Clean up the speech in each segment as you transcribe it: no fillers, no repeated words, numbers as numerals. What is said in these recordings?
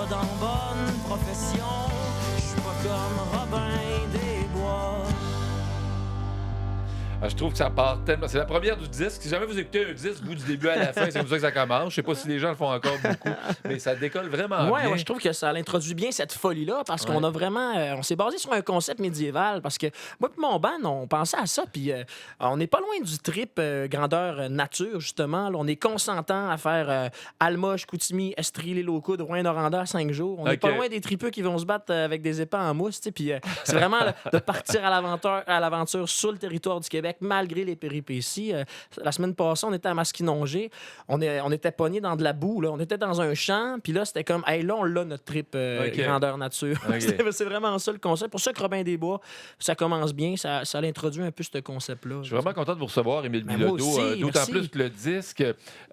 dans bonne profession. Je suis pas comme Robin des Bois. Je trouve que ça part tellement. C'est la première du disque. Si jamais vous écoutez un disque du début à la fin, c'est comme ça que ça commence. Je sais pas si les gens le font encore beaucoup, mais ça décolle vraiment bien. Ouais, je trouve que ça l'introduit bien cette folie-là parce qu'on a vraiment. On s'est basé sur un concept médiéval parce que moi et mon band, on pensait à ça. Puis on n'est pas loin du trip grandeur nature, justement. Là, on est consentant à faire Alma, Chicoutimi, Estrie, l'île aux Coudes, Rouyn-Noranda 5 jours. On n'est pas loin des tripeux qui vont se battre avec des épées en mousse. Puis c'est vraiment de partir à l'aventure sur le territoire du Québec malgré les péripéties. La semaine passée, on était à Masquinongé. On était pognés dans de la boue. Là. On était dans un champ. Puis là, c'était comme, hey, là, on l'a, notre trip grandeur nature. C'est vraiment ça le concept. Pour ça que Robin des Bois, ça commence bien. Ça l'introduit un peu ce concept-là. Je suis vraiment content de vous recevoir, Émile Bilodeau. D'autant plus que le disque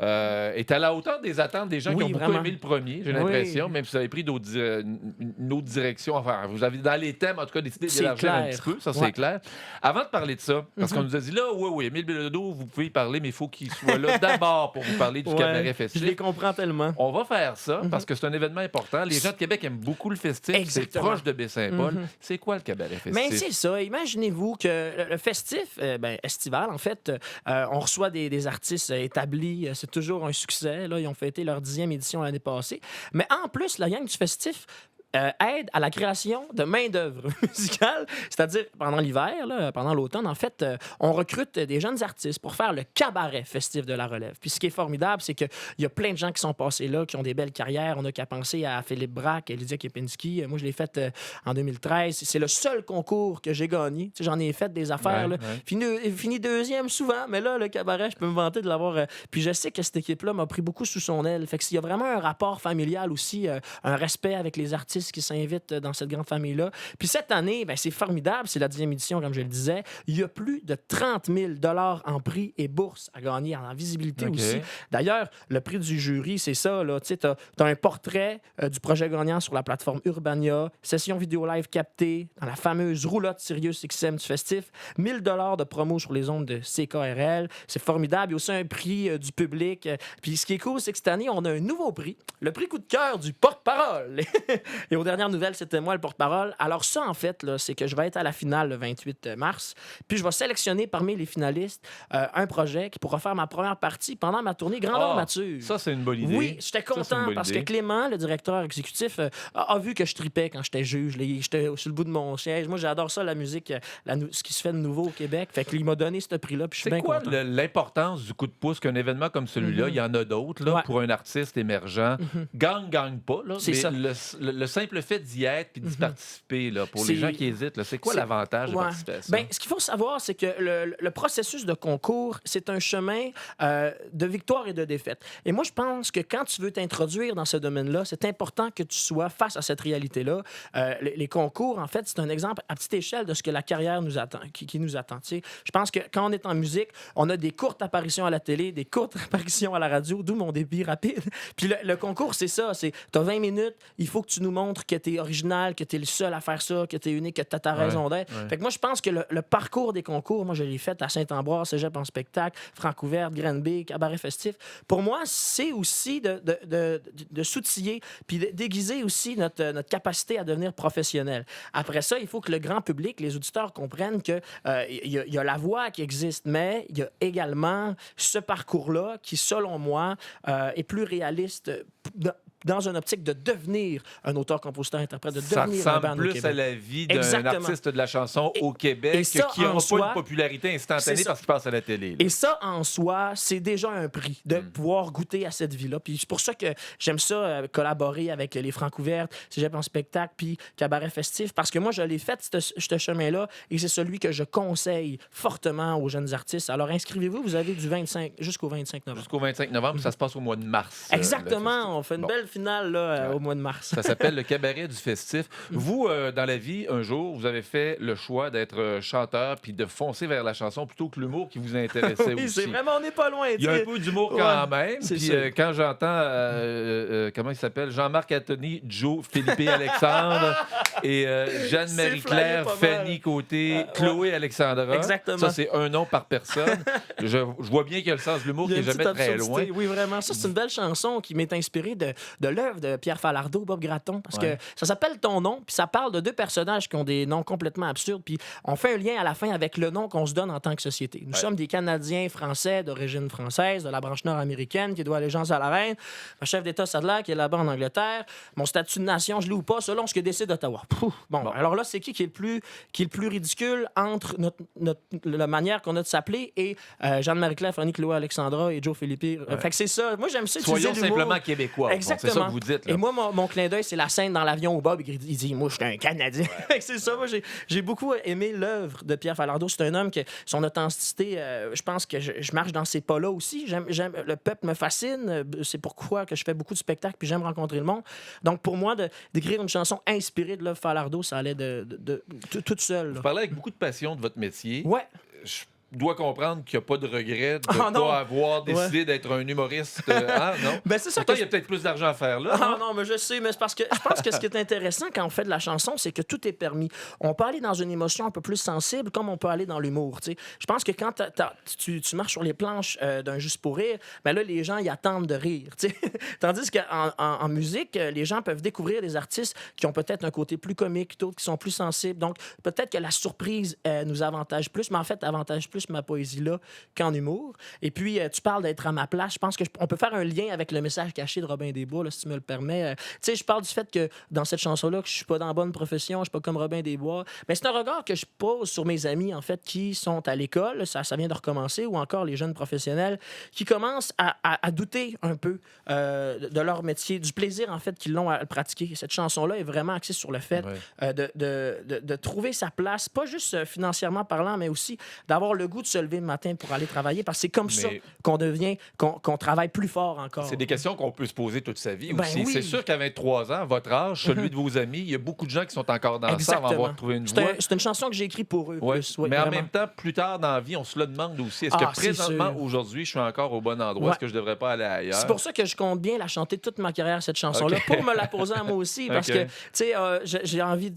est à la hauteur des attentes des gens qui ont beaucoup aimé le premier, j'ai l'impression, même si vous avez pris une autre direction. Enfin, vous avez, dans les thèmes, en tout cas, décidé d'élargir un petit peu. Ça, c'est clair. Avant de parler de ça, parce qu'on nous a dit là, oui, Émile Bilodeau, vous pouvez y parler, mais il faut qu'il soit là d'abord pour vous parler du cabaret festif. Je les comprends tellement. On va faire ça parce que c'est un événement important. Les gens de Québec aiment beaucoup le festif. C'est proche de Baie-Saint-Paul. C'est quoi le cabaret festif? Mais c'est ça. Imaginez-vous que le festif, estival, en fait, on reçoit des artistes établis. C'est toujours un succès. Là, ils ont fêté leur 10e édition l'année passée. Mais en plus, la gang du festif aide à la création de main-d'œuvre musicale, c'est-à-dire pendant l'hiver, là, pendant l'automne, en fait, on recrute des jeunes artistes pour faire le cabaret festif de la relève. Puis ce qui est formidable, c'est qu'il y a plein de gens qui sont passés là, qui ont des belles carrières. On n'a qu'à penser à Philippe Braque, Lydia Kepinski. Moi, je l'ai fait en 2013. C'est le seul concours que j'ai gagné. Tu sais, j'en ai fait des affaires. Fini deuxième souvent, mais là, le cabaret, je peux me vanter de l'avoir. Puis je sais que cette équipe-là m'a pris beaucoup sous son aile. Fait qu'il y a vraiment un rapport familial aussi, un respect avec les artistes qui s'invitent dans cette grande famille-là. Puis cette année, c'est formidable, c'est la 10e édition, comme je le disais. Il y a plus de 30 000 $ en prix et bourse à gagner, en visibilité aussi. D'ailleurs, le prix du jury, c'est ça. Tu as un portrait du projet gagnant sur la plateforme Urbania, session vidéo live captée dans la fameuse roulotte Sirius XM du festif, 1 000 $ de promo sur les ondes de CKRL. C'est formidable. Il y a aussi un prix du public. Puis ce qui est cool, c'est que cette année, on a un nouveau prix, le prix coup de cœur du porte-parole. Et aux dernières nouvelles, c'était moi le porte-parole. Alors ça, en fait, là, c'est que je vais être à la finale le 28 mars. Puis je vais sélectionner parmi les finalistes un projet qui pourra faire ma première partie pendant ma tournée Grandeur Nature. Ça, c'est une bonne idée. Oui, j'étais content parce que Clément, le directeur exécutif, a vu que je tripais quand j'étais juge. J'étais sur le bout de mon siège. Moi, j'adore ça, la musique, ce qui se fait de nouveau au Québec. Fait qu'il m'a donné ce prix-là. Puis je suis bien content. C'est quoi l'importance du coup de pouce qu'un événement comme celui-là, il y en a d'autres, là, pour un artiste émergent, gagne pas, là, mais ça. Le simple fait d'y être et d'y participer, là, pour les gens qui hésitent, là, c'est quoi l'avantage de participation? Ce qu'il faut savoir, c'est que le processus de concours, c'est un chemin de victoire et de défaite. Et moi, je pense que quand tu veux t'introduire dans ce domaine-là, c'est important que tu sois face à cette réalité-là. Les concours, en fait, c'est un exemple à petite échelle de ce que la carrière nous attend, qui nous attend. Tu sais, je pense que quand on est en musique, on a des courtes apparitions à la télé, des courtes apparitions à la radio, d'où mon débit rapide. Puis le concours, c'est ça. Tu as 20 minutes, il faut que tu nous montres que tu es original, que tu es le seul à faire ça, que tu es unique, que tu as ta raison d'être. Fait que moi, je pense que le parcours des concours, moi, je l'ai fait à Saint-Ambroise, Cégep en spectacle, Francouverte, Granby, Cabaret festif. Pour moi, c'est aussi de s'outiller puis d'aiguiser aussi notre capacité à devenir professionnel. Après ça, il faut que le grand public, les auditeurs comprennent qu'il y a la voix qui existe, mais il y a également ce parcours-là qui, selon moi, est plus réaliste dans une optique de devenir un auteur, compositeur, interprète, de devenir un band au Québec. Ça ressemble plus à la vie d'un artiste de la chanson au Québec qui n'a pas une popularité instantanée parce qu'il passe à la télé. Là. Et ça, en soi, c'est déjà un prix de pouvoir goûter à cette vie-là. Puis c'est pour ça que j'aime ça, collaborer avec les Francouvertes, Cégep en spectacle, puis Cabaret festif, parce que moi, je l'ai fait, ce chemin-là, et c'est celui que je conseille fortement aux jeunes artistes. Alors, inscrivez-vous, vous avez du 25 jusqu'au 25 novembre. Jusqu'au 25 novembre, ça se passe au mois de mars. Exactement, on fait une belle finale là, au mois de mars. Ça s'appelle le cabaret du festif. Vous, dans la vie, un jour, vous avez fait le choix d'être chanteur puis de foncer vers la chanson plutôt que l'humour qui vous intéressait aussi. C'est vraiment, on n'est pas loin. Il y a un peu d'humour quand même. Puis quand j'entends, comment il s'appelle, Jean-Marc Anthony, Joe, Philippe Alexandre et Jeanne-Marie-Claire, Fanny Côté, Chloé Alexandra. Exactement. Ça, c'est un nom par personne. Je vois bien qu'il y a le sens de l'humour qui n'est jamais très loin. Oui, vraiment. Ça, c'est une belle chanson qui m'est inspirée de de l'œuvre de Pierre Falardeau, Bob Gratton, parce que ça s'appelle Ton nom, puis ça parle de deux personnages qui ont des noms complètement absurdes, puis on fait un lien à la fin avec le nom qu'on se donne en tant que société. Nous sommes des Canadiens français d'origine française, de la branche nord-américaine, qui doit allégeance à la reine. Un chef d'État Sadler qui est là-bas en Angleterre. Mon statut de nation, je l'ai ou pas, selon ce que décide Ottawa. Bon, alors là, c'est qui est le plus ridicule entre la manière qu'on a de s'appeler et Jeanne-Marie Claire, Fanny Chloé Alexandra et Joe Philippe. Fait que c'est ça. Moi, j'aime ça. Soyons simplement québécois. Exactement. C'est ça que vous dites. Là. Et moi, mon clin d'œil, c'est la scène dans l'avion où Bob, il dit, moi, je suis un Canadien. C'est ça. Moi, j'ai beaucoup aimé l'œuvre de Pierre Falardeau. C'est un homme que son authenticité, je pense que je marche dans ces pas-là aussi. Le peuple me fascine. C'est pourquoi que je fais beaucoup de spectacles puis j'aime rencontrer le monde. Donc, pour moi, d'écrire une chanson inspirée de l'œuvre Falardeau, ça allait toute seule. Vous parlez avec beaucoup de passion de votre métier. Ouais. Je dois comprendre qu'il n'y a pas de regret de ne pas avoir décidé d'être un humoriste. Non? Ben, c'est ça. Pourtant, il y a peut-être plus d'argent à faire là. Non, mais je sais, mais c'est parce que je pense que ce qui est intéressant quand on fait de la chanson, c'est que tout est permis. On peut aller dans une émotion un peu plus sensible, comme on peut aller dans l'humour. T'sais. Je pense que quand tu marches sur les planches d'un Juste pour rire, ben là, les gens, ils attendent de rire. T'sais. Tandis qu'en musique, les gens peuvent découvrir des artistes qui ont peut-être un côté plus comique, d'autres qui sont plus sensibles. Donc, peut-être que la surprise nous avantage plus, mais en fait, avantage plus ma poésie là qu'en humour. Et puis, tu parles d'être à ma place. Je pense qu'on peut faire un lien avec le message caché de Robin des Bois, là, si tu me le permets. Tu sais, je parle du fait que dans cette chanson-là, que je suis pas dans la bonne profession, je suis pas comme Robin des Bois. Mais c'est un regard que je pose sur mes amis, en fait, qui sont à l'école, ça vient de recommencer, ou encore les jeunes professionnels qui commencent à douter un peu de leur métier, du plaisir, en fait, qu'ils l'ont à le pratiquer. Cette chanson-là est vraiment axée sur le fait de trouver sa place, pas juste financièrement parlant, mais aussi d'avoir le goût de se lever le matin pour aller travailler, parce que c'est comme ça qu'on travaille plus fort encore. C'est des questions qu'on peut se poser toute sa vie aussi. Oui. C'est sûr qu'à 23 ans, votre âge, celui de vos amis, il y a beaucoup de gens qui sont encore dans ça avant d'avoir trouvé une voie. C'est une chanson que j'ai écrite pour eux. Plus, mais en même temps, plus tard dans la vie, on se le demande aussi. Est-ce que présentement, aujourd'hui, je suis encore au bon endroit? Est-ce que je ne devrais pas aller ailleurs? C'est pour ça que je compte bien la chanter toute ma carrière, cette chanson-là, pour me la poser à moi aussi, parce que, tu sais, j'ai envie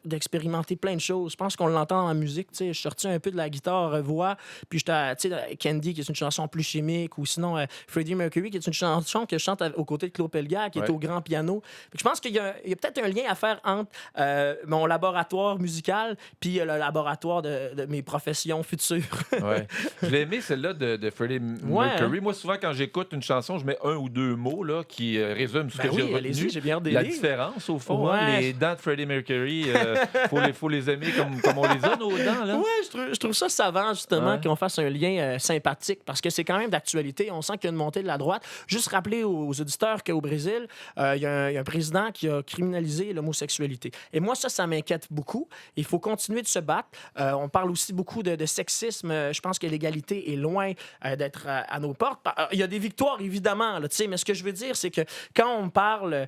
d'expérimenter plein de choses. Je pense qu'on l'entend en musique, tu sais, je suis sorti un peu de la guitare-voix, puis j'étais, tu sais, Candy, qui est une chanson plus chimique, ou sinon Freddie Mercury, qui est une chanson que je chante aux côtés de Claude Pelgag, qui est au grand piano. Je pense qu'il y a peut-être un lien à faire entre mon laboratoire musical puis le laboratoire de mes professions futures. Je l'ai aimé, celle-là de Freddie Mercury. Moi, souvent, quand j'écoute une chanson, je mets un ou deux mots là, qui résument ce que j'ai retenu. J'ai bien la différence, au fond. Les dents de Freddie Mercury, faut les aimer comme on les a, nos dents. Là. Je trouve ça savant, justement, qu'on fasse un lien sympathique, parce que c'est quand même d'actualité. On sent qu'il y a une montée de la droite. Juste rappeler aux auditeurs qu'au Brésil, il y a un président qui a criminalisé l'homosexualité. Et moi, ça m'inquiète beaucoup. Il faut continuer de se battre. On parle aussi beaucoup de sexisme. Je pense que l'égalité est loin d'être à nos portes. Il y a des victoires, évidemment, là, mais ce que je veux dire, c'est que quand on parle...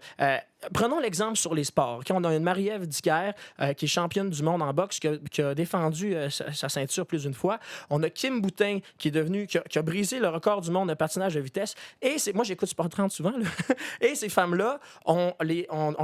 Prenons l'exemple sur les sports. Quand on a une Marie-Ève Dicker, qui est championne du monde en boxe, qui a défendu sa ceinture plus d'une fois. On a Kim Boutin, qui a brisé le record du monde de patinage de vitesse. Et moi, j'écoute Sport 30 souvent. Là. Et ces femmes-là, on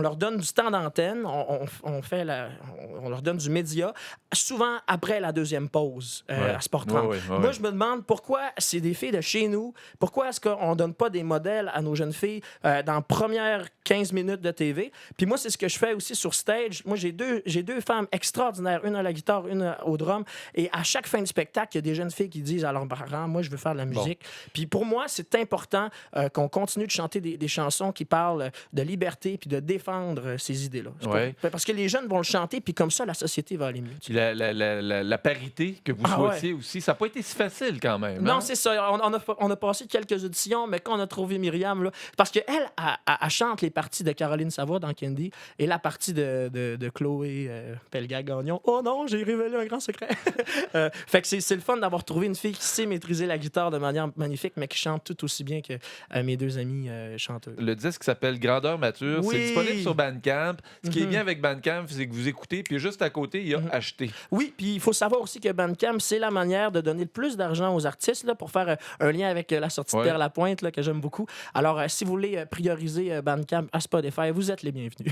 leur donne du temps d'antenne, on leur donne du média, souvent après la deuxième pause à Sport 30. Moi, je me demande pourquoi c'est des filles de chez nous, pourquoi est-ce qu'on ne donne pas des modèles à nos jeunes filles dans les premières 15 minutes de TV. Puis moi, c'est ce que je fais aussi sur stage. Moi, j'ai deux femmes extraordinaires, une à la guitare, une au drum. Et à chaque fin de spectacle, il y a des jeunes filles qui disent à leurs parents, moi, je veux faire de la musique. Puis pour moi, c'est important qu'on continue de chanter des chansons qui parlent de liberté puis de défendre ces idées-là. Parce que les jeunes vont le chanter, puis comme ça, la société va aller mieux. La parité que vous souhaitiez aussi, ça n'a pas été si facile quand même. Non, c'est ça. On a passé quelques auditions, mais quand on a trouvé Myriam, là, parce qu'elle, elle chante les parties de Caroline Savoie dans Candy et la partie de Chloé Pelgag-Gagnon. Oh non, j'ai révélé un grand secret. Fait que c'est le fun d'avoir trouvé une fille qui sait maîtriser la guitare de manière magnifique, mais qui chante tout aussi bien que mes deux amis chanteurs. Le disque s'appelle Grandeur mature. C'est disponible sur Bandcamp. Ce qui est bien avec Bandcamp, c'est que vous écoutez, puis juste à côté, il y a Acheter. Oui, puis il faut savoir aussi que Bandcamp, c'est la manière de donner le plus d'argent aux artistes là, pour faire un lien avec la sortie de Terre Lapointe, là, que j'aime beaucoup. Alors, si vous voulez prioriser Bandcamp à Spotify, vous êtes les bienvenus.